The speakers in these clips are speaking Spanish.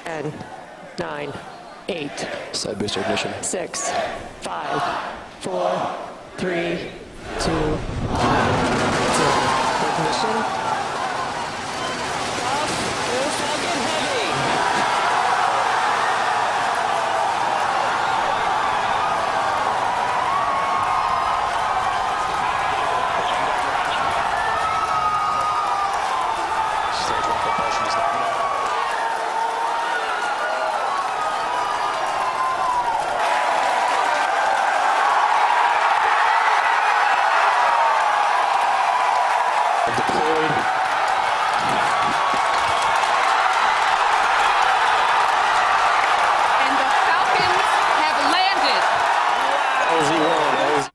10, 9, 8. Side booster ignition. 6, 5, 4, 3, 2, 1, 0. Ignition.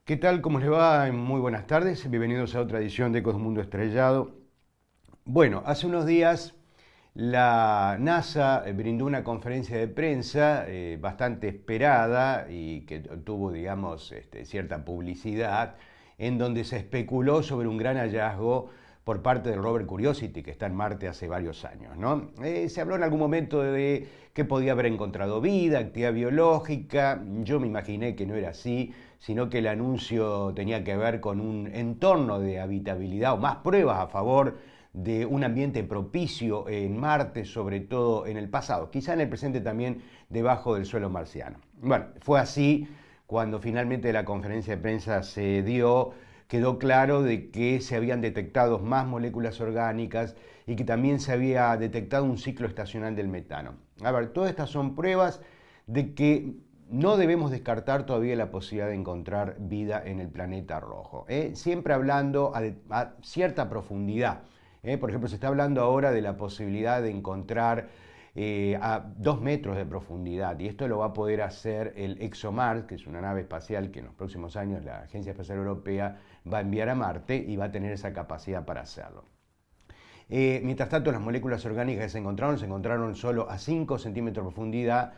¿Qué tal? ¿Cómo les va? Muy buenas tardes. Bienvenidos a otra edición de Cosmundo Estrellado. Bueno, hace unos días la NASA brindó una conferencia de prensa bastante esperada y que tuvo, digamos, cierta publicidad, en donde se especuló sobre un gran hallazgo por parte del rover Curiosity, que está en Marte hace varios años, ¿no? Se habló en algún momento de que podía haber encontrado vida, actividad biológica. Yo me imaginé que no era así, sino que el anuncio tenía que ver con un entorno de habitabilidad o más pruebas a favor de un ambiente propicio en Marte, sobre todo en el pasado, quizá en el presente también debajo del suelo marciano. Bueno, fue así cuando finalmente la conferencia de prensa se dio. Quedó claro de que se habían detectado más moléculas orgánicas y que también se había detectado un ciclo estacional del metano. A ver, todas estas son pruebas de que no debemos descartar todavía la posibilidad de encontrar vida en el planeta rojo, siempre hablando a cierta profundidad. Por ejemplo, se está hablando ahora de la posibilidad de encontrar a 2 metros de profundidad, y esto lo va a poder hacer el ExoMars, que es una nave espacial que en los próximos años la Agencia Espacial Europea va a enviar a Marte y va a tener esa capacidad para hacerlo. Mientras tanto, las moléculas orgánicas que se encontraron solo a 5 centímetros de profundidad.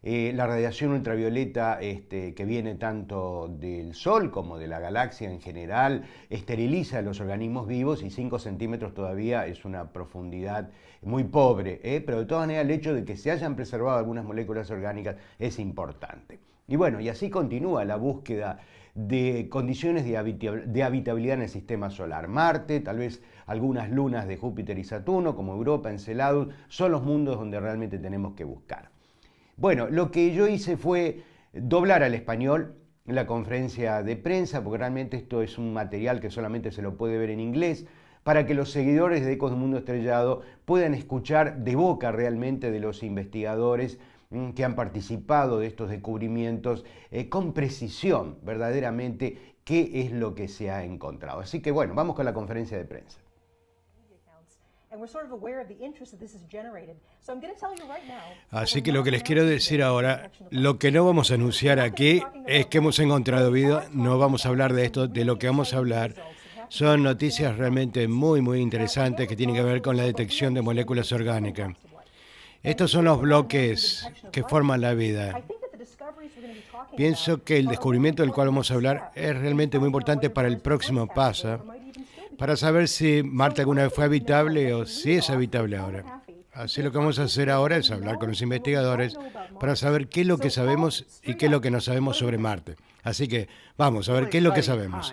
La radiación ultravioleta que viene tanto del Sol como de la galaxia en general esteriliza a los organismos vivos, y 5 centímetros todavía es una profundidad muy pobre, pero de todas maneras el hecho de que se hayan preservado algunas moléculas orgánicas es importante. Y bueno, y así continúa la búsqueda de condiciones de habitabilidad en el sistema solar. Marte, tal vez algunas lunas de Júpiter y Saturno, como Europa, Enceladus, son los mundos donde realmente tenemos que buscar. Bueno, lo que yo hice fue doblar al español la conferencia de prensa, porque realmente esto es un material que solamente se lo puede ver en inglés, para que los seguidores de Ecos del Mundo Estrellado puedan escuchar de boca realmente de los investigadores que han participado de estos descubrimientos con precisión, verdaderamente, qué es lo que se ha encontrado. Así que bueno, vamos con la conferencia de prensa. Así que lo que les quiero decir ahora, lo que no vamos a anunciar aquí es que hemos encontrado vida, no vamos a hablar de esto, de lo que vamos a hablar son noticias realmente muy interesantes que tienen que ver con la detección de moléculas orgánicas. Estos son los bloques que forman la vida. Pienso que el descubrimiento del cual vamos a hablar es realmente muy importante para el próximo paso, para saber si Marte alguna vez fue habitable o si es habitable ahora. Así lo que vamos a hacer ahora es hablar con los investigadores para saber qué es lo que sabemos y qué es lo que no sabemos sobre Marte. Así que vamos a ver qué es lo que sabemos.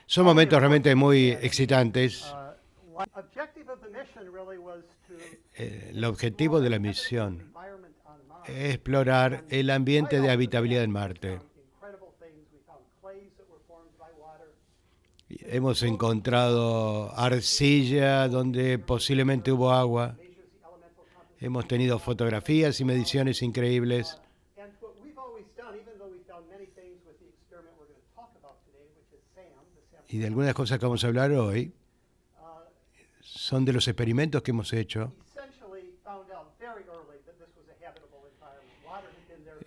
Son momentos realmente muy excitantes. El objetivo de la misión es explorar el ambiente de habitabilidad en Marte. Hemos encontrado arcilla donde posiblemente hubo agua. Hemos tenido fotografías y mediciones increíbles. Y de algunas cosas que vamos a hablar hoy son de los experimentos que hemos hecho.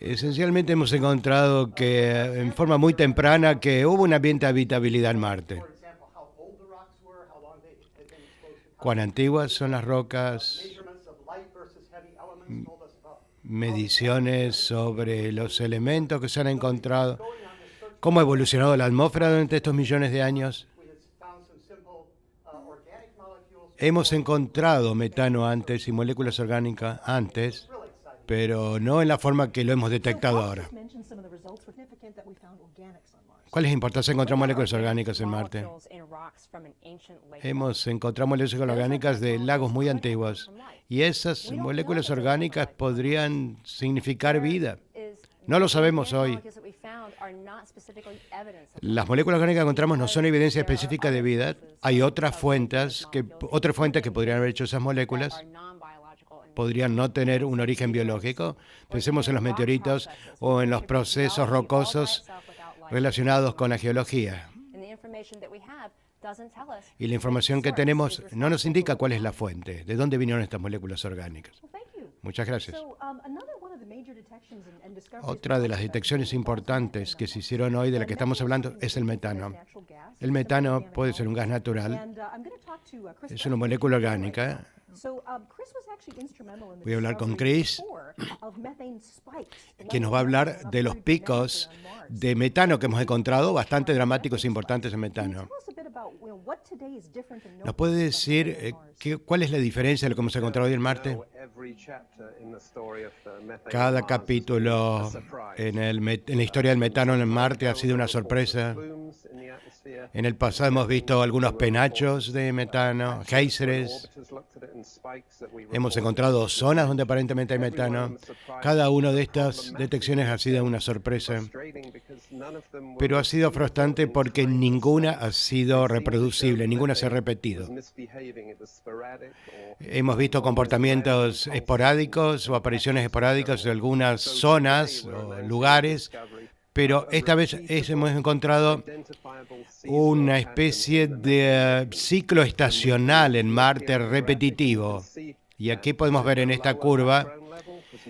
Esencialmente hemos encontrado que en forma muy temprana que hubo un ambiente de habitabilidad en Marte. ¿Cuán antiguas son las rocas? Mediciones sobre los elementos que se han encontrado. ¿Cómo ha evolucionado la atmósfera durante estos millones de años? Hemos encontrado metano antes y moléculas orgánicas antes, pero no en la forma que lo hemos detectado ahora. ¿Cuál es la importancia de encontrar moléculas orgánicas en Marte? Hemos encontrado moléculas orgánicas de lagos muy antiguos y esas moléculas orgánicas podrían significar vida. No lo sabemos hoy. Las moléculas orgánicas que encontramos no son evidencia específica de vida. Hay otras fuentes que podrían haber hecho esas moléculas. Podrían no tener un origen biológico. Pensemos en los meteoritos o en los procesos rocosos relacionados con la geología. Y la información que tenemos no nos indica cuál es la fuente, de dónde vinieron estas moléculas orgánicas. Muchas gracias. Otra de las detecciones importantes que se hicieron hoy, de la que estamos hablando, es el metano. El metano puede ser un gas natural, es una molécula orgánica. Voy a hablar con Chris, que nos va a hablar de los picos de metano que hemos encontrado, bastante dramáticos e importantes en metano. ¿Nos puede decir cuál es la diferencia de lo que hemos encontrado hoy en Marte? Cada capítulo en la historia del metano en Marte ha sido una sorpresa. En el pasado hemos visto algunos penachos de metano, géiseres. Hemos encontrado zonas donde aparentemente hay metano. Cada una de estas detecciones ha sido una sorpresa. Pero ha sido frustrante porque ninguna ha sido reproducible, ninguna se ha repetido. Hemos visto comportamientos esporádicos o apariciones esporádicas de algunas zonas o lugares, pero esta vez hemos encontrado una especie de ciclo estacional en Marte repetitivo. Y aquí podemos ver en esta curva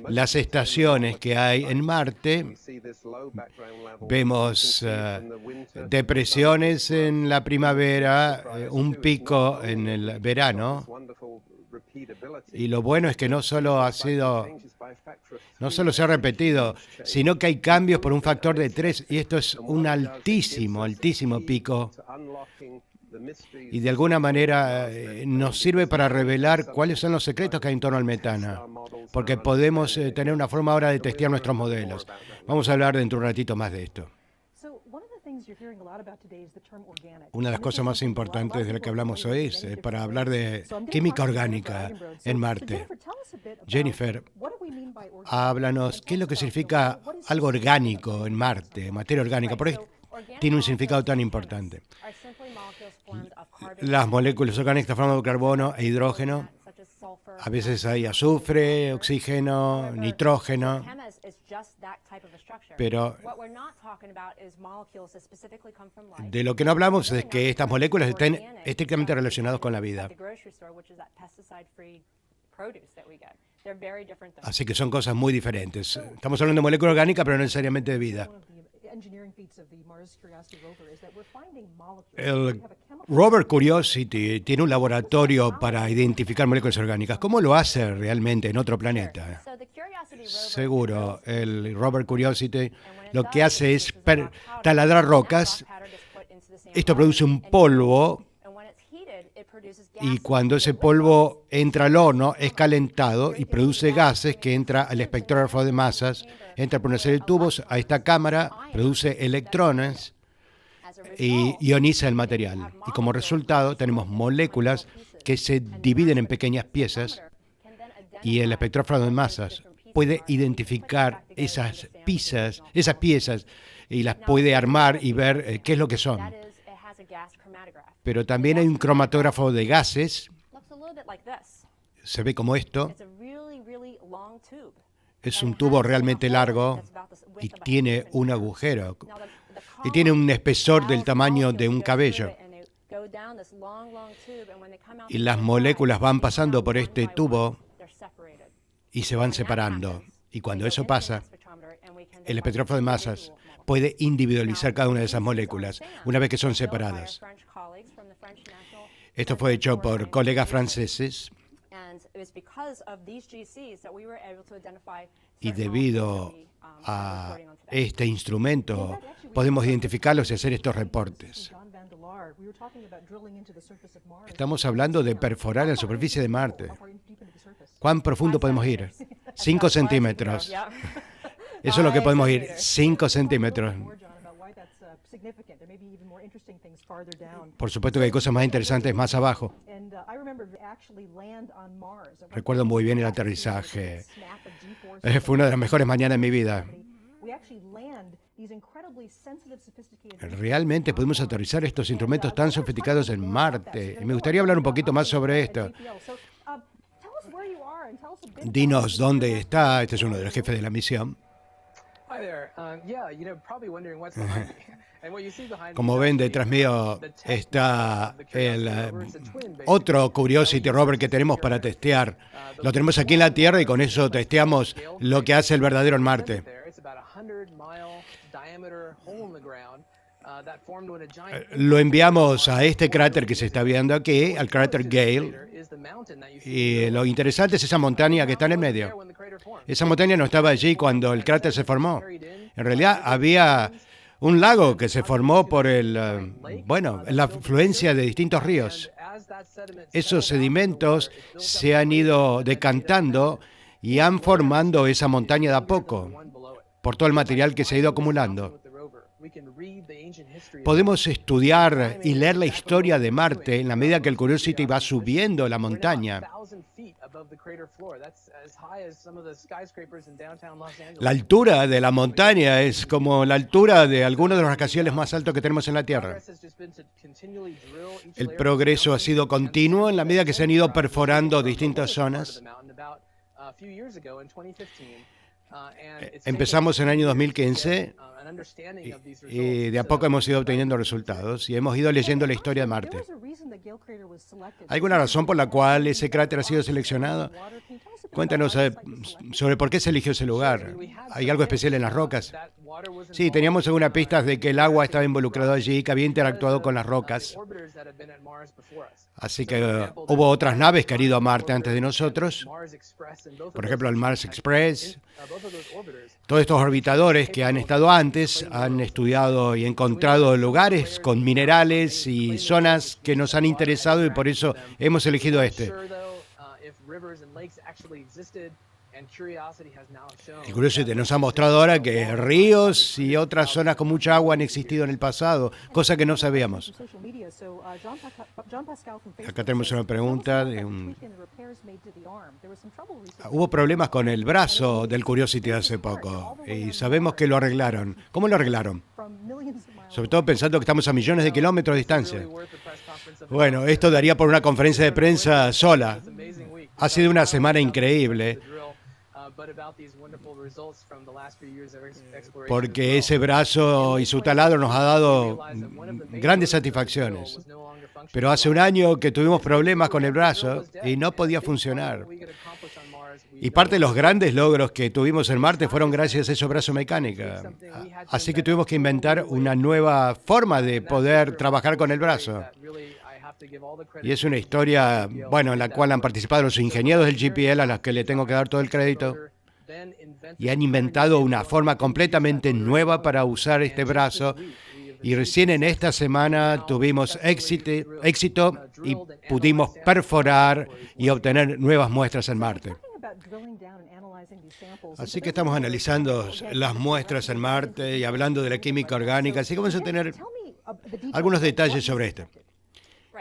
las estaciones que hay en Marte. Vemos depresiones en la primavera, un pico en el verano. Y lo bueno es que no solo se ha repetido, sino que hay cambios por un factor de 3, y esto es un altísimo pico. Y de alguna manera nos sirve para revelar cuáles son los secretos que hay en torno al metano, porque podemos tener una forma ahora de testear nuestros modelos. Vamos a hablar dentro de un ratito más de esto. Una de las cosas más importantes de la que hablamos hoy es para hablar de química orgánica en Marte. Jennifer, háblanos, ¿qué es lo que significa algo orgánico en Marte, materia orgánica? ¿Por qué tiene un significado tan importante? Las moléculas orgánicas están formadas de carbono e hidrógeno. A veces hay azufre, oxígeno, nitrógeno. Pero de lo que no hablamos es que estas moléculas estén estrictamente relacionadas con la vida. Así que son cosas muy diferentes. Estamos hablando de molécula orgánica, pero no necesariamente de vida. El rover Curiosity tiene un laboratorio para identificar moléculas orgánicas. ¿Cómo lo hace realmente en otro planeta? Seguro, el rover Curiosity lo que hace es taladrar rocas. Esto produce un polvo y cuando ese polvo entra al horno es calentado y produce gases que entra al espectrógrafo de masas, entra por una serie de tubos a esta cámara, produce electrones y ioniza el material. Y como resultado tenemos moléculas que se dividen en pequeñas piezas y el espectrógrafo de masas puede identificar esas piezas y las puede armar y ver qué es lo que son. Pero también hay un cromatógrafo de gases. Se ve como esto. Es un tubo realmente largo y tiene un agujero. Y tiene un espesor del tamaño de un cabello. Y las moléculas van pasando por este tubo y se van separando. Y cuando eso pasa, el espectrógrafo de masas puede individualizar cada una de esas moléculas una vez que son separadas. Esto fue hecho por colegas franceses Y debido a este instrumento podemos identificarlos y hacer estos reportes. Estamos hablando de perforar la superficie de Marte. ¿Cuán profundo podemos ir? 5 centímetros. Eso es lo que podemos ir, 5 centímetros. Por supuesto que hay cosas más interesantes más abajo. Recuerdo muy bien el aterrizaje. Fue una de las mejores mañanas de mi vida. Realmente podemos aterrizar estos instrumentos tan sofisticados en Marte. Y me gustaría hablar un poquito más sobre esto. Dinos dónde está. Este es uno de los jefes de la misión. Como ven, detrás mío está el otro Curiosity rover que tenemos para testear. Lo tenemos aquí en la Tierra y con eso testeamos lo que hace el verdadero en Marte. Lo enviamos a este cráter que se está viendo aquí, al cráter Gale. Y lo interesante es esa montaña que está en el medio. Esa montaña no estaba allí cuando el cráter se formó. En realidad había un lago que se formó por la afluencia de distintos ríos. Esos sedimentos se han ido decantando y han formado esa montaña de a poco, por todo el material que se ha ido acumulando. Podemos estudiar y leer la historia de Marte en la medida que el Curiosity va subiendo la montaña. La altura de la montaña es como la altura de algunos de los rascacielos más altos que tenemos en la Tierra. El progreso ha sido continuo en la medida que se han ido perforando distintas zonas. Empezamos en el año 2015 y de a poco hemos ido obteniendo resultados y hemos ido leyendo la historia de Marte. ¿Hay alguna razón por la cual ese cráter ha sido seleccionado? Cuéntanos sobre por qué se eligió ese lugar. ¿Hay algo especial en las rocas? Sí, teníamos algunas pistas de que el agua estaba involucrado allí, que había interactuado con las rocas. Así que hubo otras naves que han ido a Marte antes de nosotros. Por ejemplo, el Mars Express. Todos estos orbitadores que han estado antes han estudiado y encontrado lugares con minerales y zonas que nos han interesado y por eso hemos elegido este. El Curiosity nos ha mostrado ahora que ríos y otras zonas con mucha agua han existido en el pasado, cosa que no sabíamos. Acá tenemos una pregunta de Hubo problemas con el brazo del Curiosity hace poco y sabemos que lo arreglaron. ¿Cómo lo arreglaron? Sobre todo pensando que estamos a millones de kilómetros de distancia. Bueno, esto daría por una conferencia de prensa sola. Ha sido una semana increíble. Porque ese brazo y su taladro nos ha dado grandes satisfacciones. Pero hace un año que tuvimos problemas con el brazo y no podía funcionar. Y parte de los grandes logros que tuvimos en Marte fueron gracias a ese brazo mecánica. Así que tuvimos que inventar una nueva forma de poder trabajar con el brazo. Y es una historia, en la cual han participado los ingenieros del JPL, a los que le tengo que dar todo el crédito. Y han inventado una forma completamente nueva para usar este brazo. Y recién en esta semana tuvimos éxito y pudimos perforar y obtener nuevas muestras en Marte. Así que estamos analizando las muestras en Marte y hablando de la química orgánica. Así que vamos a tener algunos detalles sobre esto.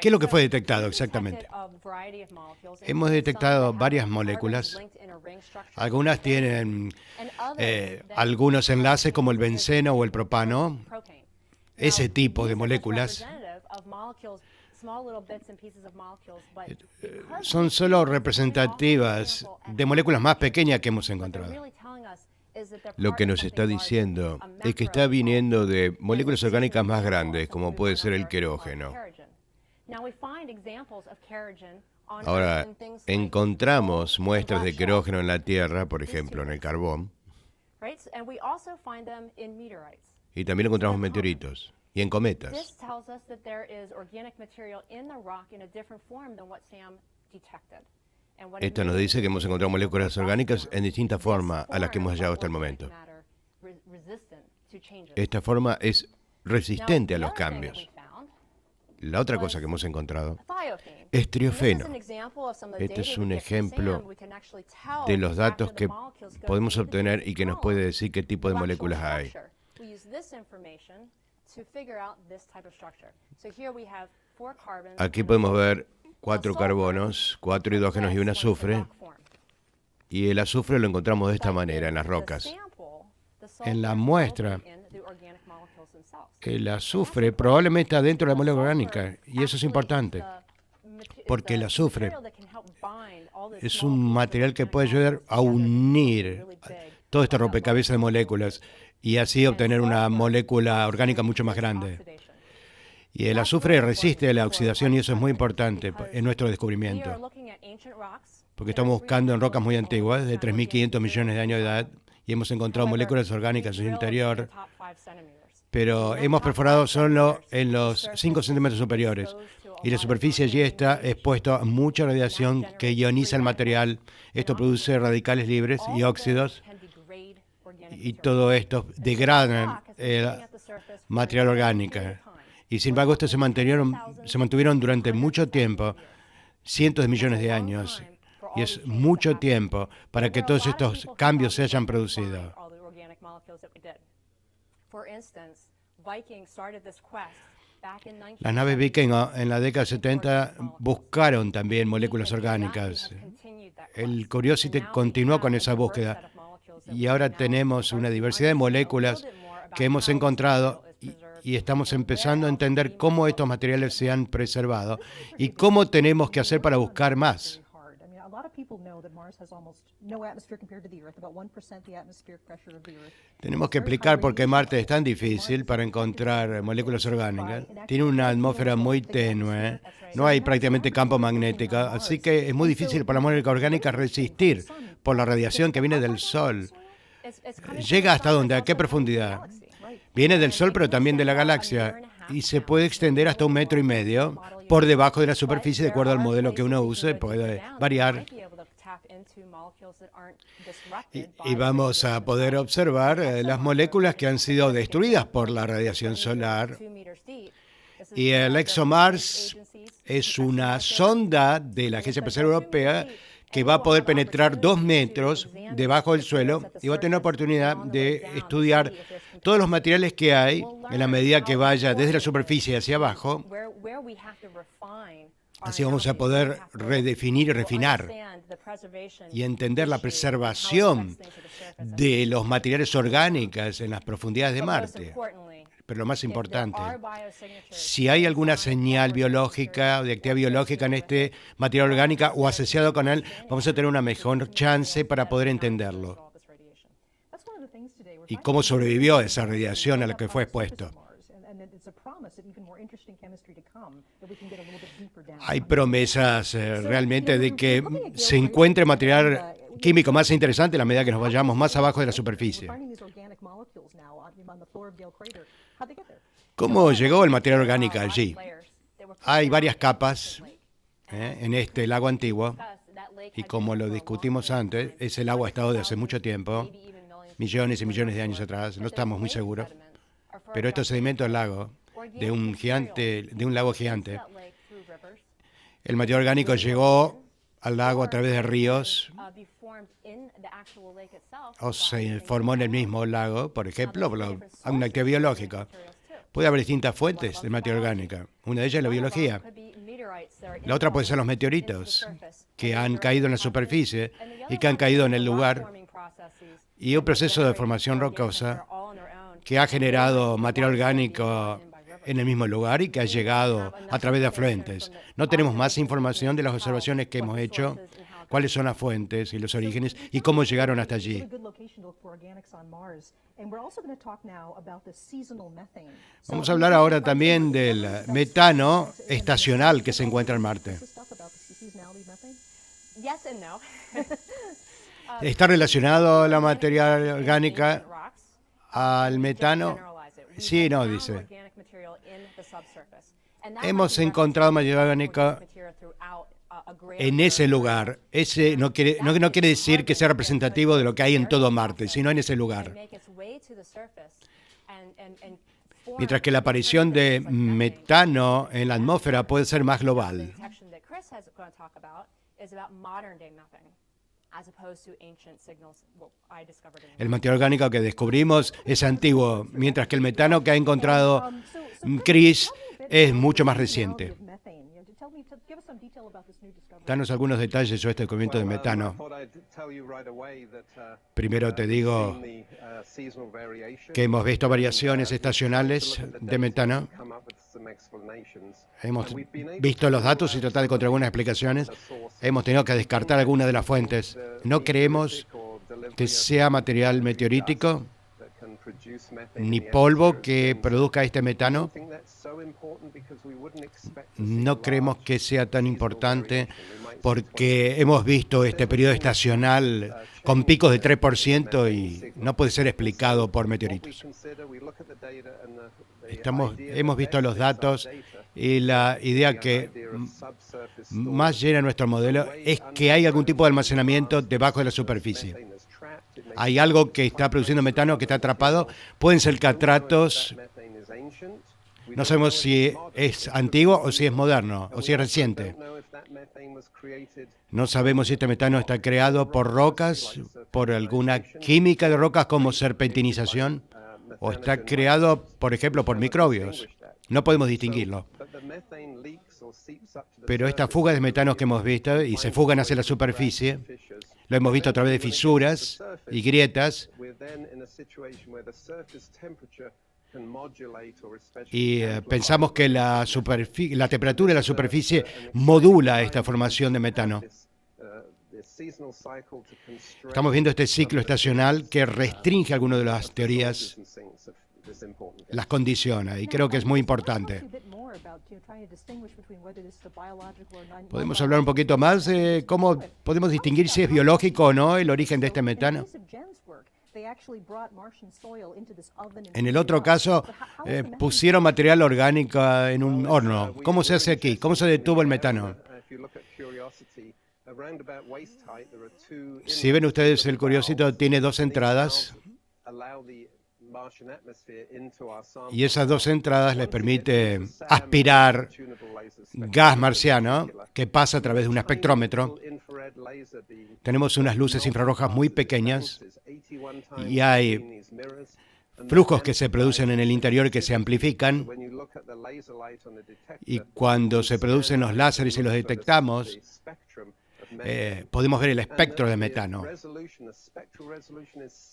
¿Qué es lo que fue detectado exactamente? Hemos detectado varias moléculas. Algunas tienen algunos enlaces como el benceno o el propano. Ese tipo de moléculas son solo representativas de moléculas más pequeñas que hemos encontrado. Lo que nos está diciendo es que está viniendo de moléculas orgánicas más grandes, como puede ser el querógeno. Ahora, encontramos muestras de querógeno en la Tierra, por ejemplo, en el carbón, y también encontramos meteoritos y en cometas. Esto nos dice que hemos encontrado moléculas orgánicas en distintas formas a las que hemos hallado hasta el momento. Esta forma es resistente a los cambios. La otra cosa que hemos encontrado es triofeno. Este es un ejemplo de los datos que podemos obtener y que nos puede decir qué tipo de moléculas hay. Aquí podemos ver 4 carbonos, 4 hidrógenos y un azufre. Y el azufre lo encontramos de esta manera en las rocas. En la muestra, el azufre probablemente está dentro de la molécula orgánica, y eso es importante, porque el azufre es un material que puede ayudar a unir todo este rompecabezas de moléculas y así obtener una molécula orgánica mucho más grande. Y el azufre resiste la oxidación y eso es muy importante en nuestro descubrimiento, porque estamos buscando en rocas muy antiguas, de 3.500 millones de años de edad, y hemos encontrado moléculas orgánicas en su interior, pero hemos perforado solo en los 5 centímetros superiores. Y la superficie allí está expuesta a mucha radiación que ioniza el material. Esto produce radicales libres y óxidos, y todo esto degrada el material orgánico. Y sin embargo, estos se mantuvieron durante mucho tiempo, cientos de millones de años. Y es mucho tiempo para que todos estos cambios se hayan producido. Las naves Viking en la década de 70 buscaron también moléculas orgánicas. El Curiosity continuó con esa búsqueda y ahora tenemos una diversidad de moléculas que hemos encontrado y estamos empezando a entender cómo estos materiales se han preservado y cómo tenemos que hacer para buscar más. Tenemos que explicar por qué Marte es tan difícil para encontrar moléculas orgánicas. Tiene una atmósfera muy tenue, no hay prácticamente campo magnético, así que es muy difícil para la molécula orgánica resistir por la radiación que viene del Sol. ¿Llega hasta dónde? ¿A qué profundidad? Viene del Sol, pero también de la galaxia, y se puede extender hasta 1,5 metros por debajo de la superficie, de acuerdo al modelo que uno use, puede variar. Y vamos a poder observar las moléculas que han sido destruidas por la radiación solar. Y el ExoMars es una sonda de la Agencia Espacial Europea que va a poder penetrar 2 metros debajo del suelo y va a tener la oportunidad de estudiar todos los materiales que hay en la medida que vaya desde la superficie hacia abajo. Así vamos a poder redefinir y refinar y entender la preservación de los materiales orgánicos en las profundidades de Marte. Pero lo más importante, si hay alguna señal biológica o de actividad biológica en este material orgánico o asociado con él, vamos a tener una mejor chance para poder entenderlo. Y cómo sobrevivió esa radiación a la que fue expuesto. Hay promesas realmente de que se encuentre material químico más interesante a la medida que nos vayamos más abajo de la superficie. ¿Cómo llegó el material orgánico allí? Hay varias capas en este lago antiguo, y como lo discutimos antes, ese lago ha estado desde hace mucho tiempo, millones y millones de años atrás, no estamos muy seguros, pero estos sedimentos del lago, de un lago gigante, el material orgánico llegó al lago a través de ríos o se formó en el mismo lago, por ejemplo, por una actividad biológica. Puede haber distintas fuentes de materia orgánica. Una de ellas es la biología. La otra puede ser los meteoritos que han caído en la superficie y que han caído en el lugar. Y un proceso de formación rocosa que ha generado material orgánico en el mismo lugar y que ha llegado a través de afluentes. No tenemos más información de las observaciones que hemos hecho, cuáles son las fuentes y los orígenes y cómo llegaron hasta allí. Vamos a hablar ahora también del metano estacional que se encuentra en Marte. ¿Está relacionado la materia orgánica al metano? Sí, no, dice. Hemos encontrado materia orgánica en ese lugar. Ese no quiere decir que sea representativo de lo que hay en todo Marte, sino en ese lugar. Mientras que la aparición de metano en la atmósfera puede ser más global. El material orgánico que descubrimos es antiguo, mientras que el metano que ha encontrado Chris es mucho más reciente. Danos algunos detalles sobre este descubrimiento de metano. Primero te digo que hemos visto variaciones estacionales de metano. Hemos visto los datos y tratar de encontrar algunas explicaciones. Hemos tenido que descartar algunas de las fuentes. No creemos que sea material meteorítico ni polvo que produzca este metano. No creemos que sea tan importante porque hemos visto este periodo estacional con picos de 3% y no puede ser explicado por meteoritos. Hemos visto los datos y la idea que más llena nuestro modelo es que hay algún tipo de almacenamiento debajo de la superficie. Hay algo que está produciendo metano que está atrapado. Pueden ser catratos. No sabemos si es antiguo o si es moderno o si es reciente. No sabemos si este metano está creado por rocas, por alguna química de rocas como serpentinización, o está creado, por ejemplo, por microbios. No podemos distinguirlo. Pero estas fugas de metano que hemos visto y se fugan hacia la superficie, lo hemos visto a través de fisuras y grietas. Y pensamos que la temperatura de la superficie modula esta formación de metano. Estamos viendo este ciclo estacional que restringe algunas de las teorías, las condiciona, y creo que es muy importante. ¿Podemos hablar un poquito más de cómo podemos distinguir si es biológico o no el origen de este metano? En el otro caso, pusieron material orgánico en un horno. ¿Cómo se hace aquí? ¿Cómo se detuvo el metano? Si ven ustedes, el Curiosity tiene dos entradas y esas dos entradas les permite aspirar gas marciano que pasa a través de un espectrómetro. Tenemos unas luces infrarrojas muy pequeñas y hay flujos que se producen en el interior que se amplifican, y cuando se producen los láseres y los detectamos, podemos ver el espectro de metano.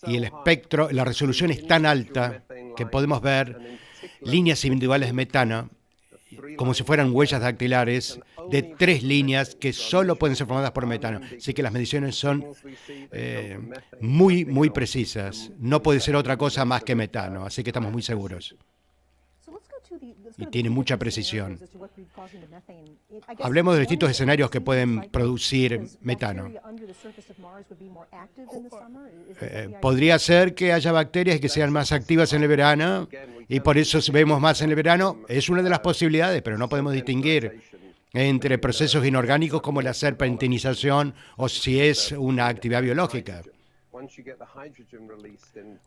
Y el espectro, la resolución es tan alta que podemos ver líneas individuales de metano, como si fueran huellas dactilares de 3 líneas que solo pueden ser formadas por metano. Así que las mediciones son muy precisas. No puede ser otra cosa más que metano, así que estamos muy seguros. Y tiene mucha precisión. Hablemos de distintos escenarios que pueden producir metano. Podría ser que haya bacterias que sean más activas en el verano y por eso vemos más en el verano. Es una de las posibilidades, pero no podemos distinguir entre procesos inorgánicos como la serpentinización o si es una actividad biológica.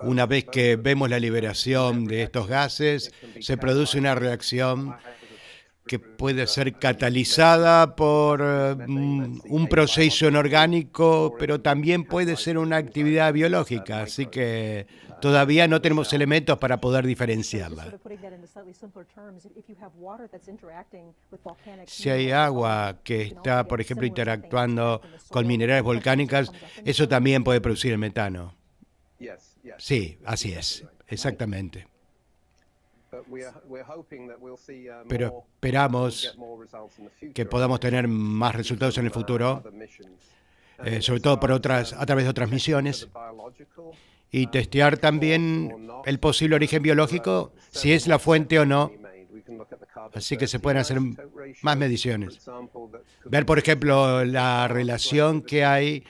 Una vez que vemos la liberación de estos gases, se produce una reacción que puede ser catalizada por un proceso inorgánico, pero también puede ser una actividad biológica, así que todavía no tenemos elementos para poder diferenciarla. Si hay agua que está, por ejemplo, interactuando con minerales volcánicas, eso también puede producir el metano. Sí, así es, exactamente. Pero esperamos que podamos tener más resultados en el futuro, sobre todo a través de otras misiones, y testear también el posible origen biológico, si es la fuente o no. Así que se pueden hacer más mediciones. Ver, por ejemplo, la relación que hay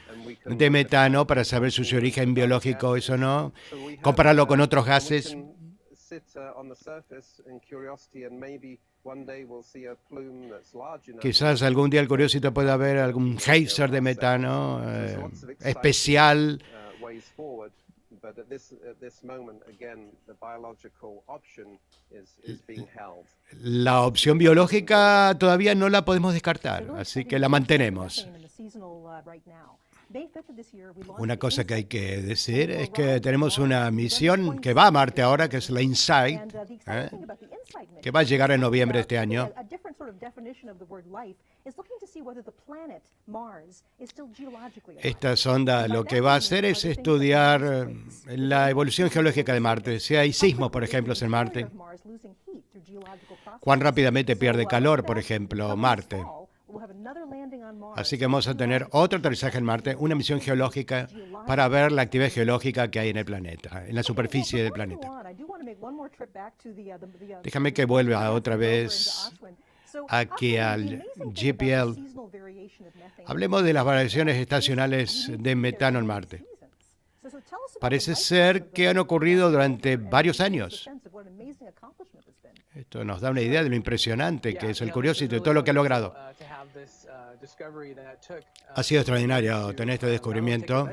de metano para saber si su origen biológico es o no, compararlo con otros gases Quizás algún día el Curiosity pueda ver algún geyser de metano especial. La opción biológica todavía no la podemos descartar, así que la mantenemos. Una cosa que hay que decir es que tenemos una misión que va a Marte ahora, que es la InSight, que va a llegar en noviembre de este año. Esta sonda lo que va a hacer es estudiar la evolución geológica de Marte. Si hay sismos, por ejemplo, en Marte, cuán rápidamente pierde calor, por ejemplo, Marte. Así que vamos a tener otro aterrizaje en Marte, una misión geológica para ver la actividad geológica que hay en el planeta, en la superficie del planeta. Déjame que vuelva otra vez aquí al JPL. Hablemos de las variaciones estacionales de metano en Marte. Parece ser que han ocurrido durante varios años. Esto nos da una idea de lo impresionante que es el Curiosity, de todo lo que ha logrado. Ha sido extraordinario tener este descubrimiento.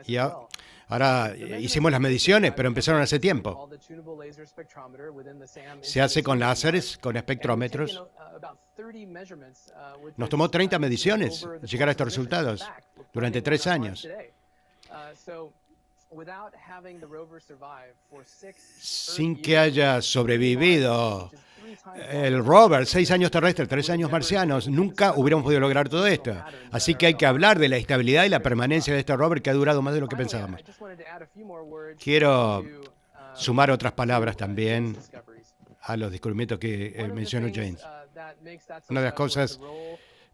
Y ahora hicimos las mediciones, pero empezaron hace tiempo. Se hace con láseres, con espectrómetros. Nos tomó 30 mediciones llegar a estos resultados durante 3 años. Sin que haya sobrevivido el rover, 6 años terrestres, 3 años marcianos, nunca hubiéramos podido lograr todo esto. Así que hay que hablar de la estabilidad y la permanencia de este rover que ha durado más de lo que pensábamos. Quiero sumar otras palabras también a los descubrimientos que mencionó James. Una de las cosas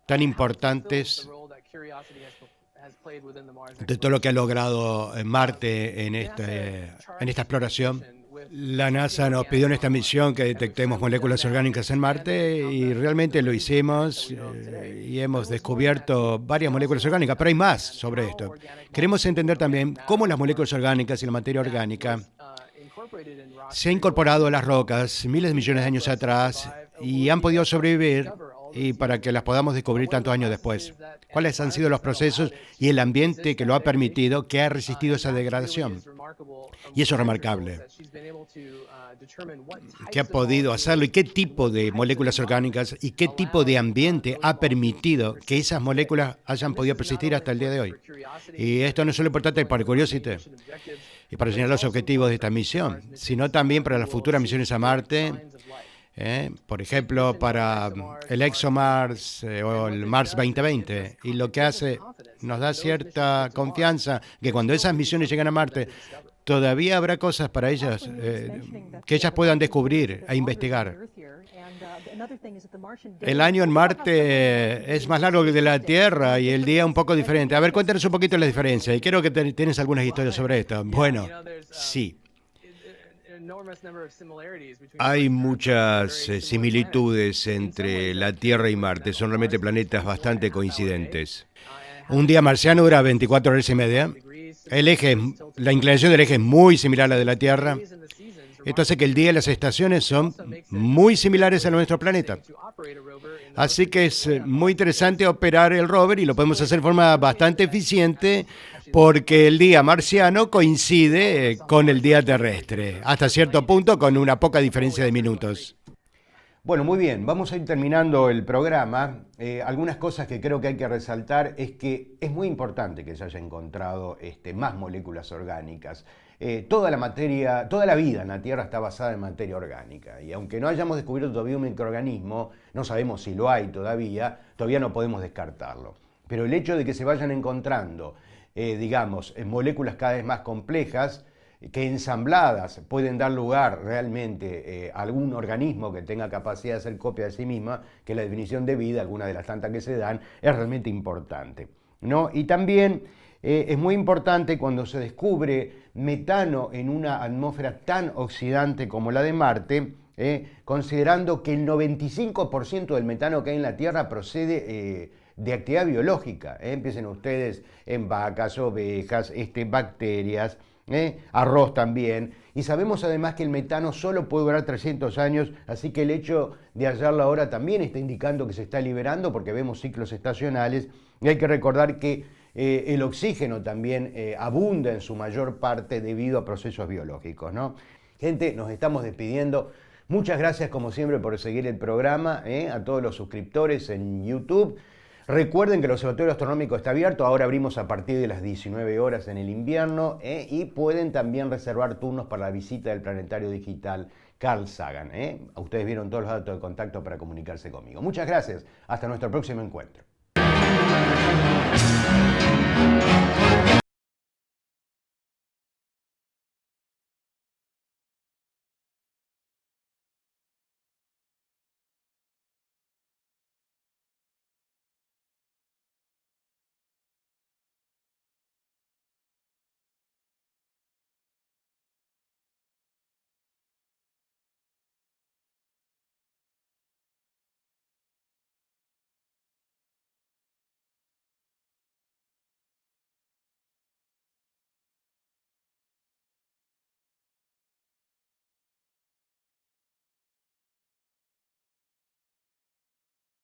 tan importantes de todo lo que ha logrado Marte en esta exploración. La NASA nos pidió en esta misión que detectemos moléculas orgánicas en Marte y realmente lo hicimos y hemos descubierto varias moléculas orgánicas, pero hay más sobre esto. Queremos entender también cómo las moléculas orgánicas y la materia orgánica se han incorporado a las rocas miles de millones de años atrás y han podido sobrevivir y para que las podamos descubrir tantos años después. ¿Cuáles han sido los procesos y el ambiente que lo ha permitido, que ha resistido esa degradación? Y eso es remarcable. ¿Qué ha podido hacerlo y qué tipo de moléculas orgánicas y qué tipo de ambiente ha permitido que esas moléculas hayan podido persistir hasta el día de hoy? Y esto no es solo importante para el Curiosity y para señalar los objetivos de esta misión, sino también para las futuras misiones a Marte, por ejemplo, para el ExoMars o el Mars 2020. Y lo que hace, nos da cierta confianza que cuando esas misiones llegan a Marte, todavía habrá cosas para ellas que ellas puedan descubrir e investigar. El año en Marte es más largo que el de la Tierra y el día un poco diferente. A ver, cuéntanos un poquito la diferencia. Y creo que tienes algunas historias sobre esto. Bueno, sí. Hay muchas similitudes entre la Tierra y Marte. Son realmente planetas bastante coincidentes. Un día marciano dura 24 horas y media. La inclinación del eje es muy similar a la de la Tierra. Esto hace que el día y las estaciones son muy similares a nuestro planeta. Así que es muy interesante operar el rover y lo podemos hacer de forma bastante eficiente porque el día marciano coincide con el día terrestre, hasta cierto punto con una poca diferencia de minutos. Bueno, muy bien, vamos a ir terminando el programa. Algunas cosas que creo que hay que resaltar es que es muy importante que se haya encontrado más moléculas orgánicas. Toda la vida en la Tierra está basada en materia orgánica y aunque no hayamos descubierto todavía un microorganismo, no sabemos si lo hay todavía no podemos descartarlo. Pero el hecho de que se vayan encontrando, moléculas cada vez más complejas, que ensambladas pueden dar lugar realmente a algún organismo que tenga capacidad de hacer copia de sí misma, que la definición de vida, alguna de las tantas que se dan, es realmente importante, ¿no? Y también es muy importante cuando se descubre metano en una atmósfera tan oxidante como la de Marte, considerando que el 95% del metano que hay en la Tierra procede de actividad biológica. Empiecen ustedes en vacas, ovejas, bacterias, arroz también. Y sabemos además que el metano solo puede durar 300 años, así que el hecho de hallarlo ahora también está indicando que se está liberando porque vemos ciclos estacionales. Y hay que recordar que el oxígeno también abunda en su mayor parte debido a procesos biológicos, ¿no? Gente, nos estamos despidiendo. Muchas gracias como siempre por seguir el programa, a todos los suscriptores en YouTube. Recuerden que el Observatorio Astronómico está abierto, ahora abrimos a partir de las 19 horas en el invierno, y pueden también reservar turnos para la visita del planetario digital Carl Sagan. Ustedes vieron todos los datos de contacto para comunicarse conmigo. Muchas gracias, hasta nuestro próximo encuentro.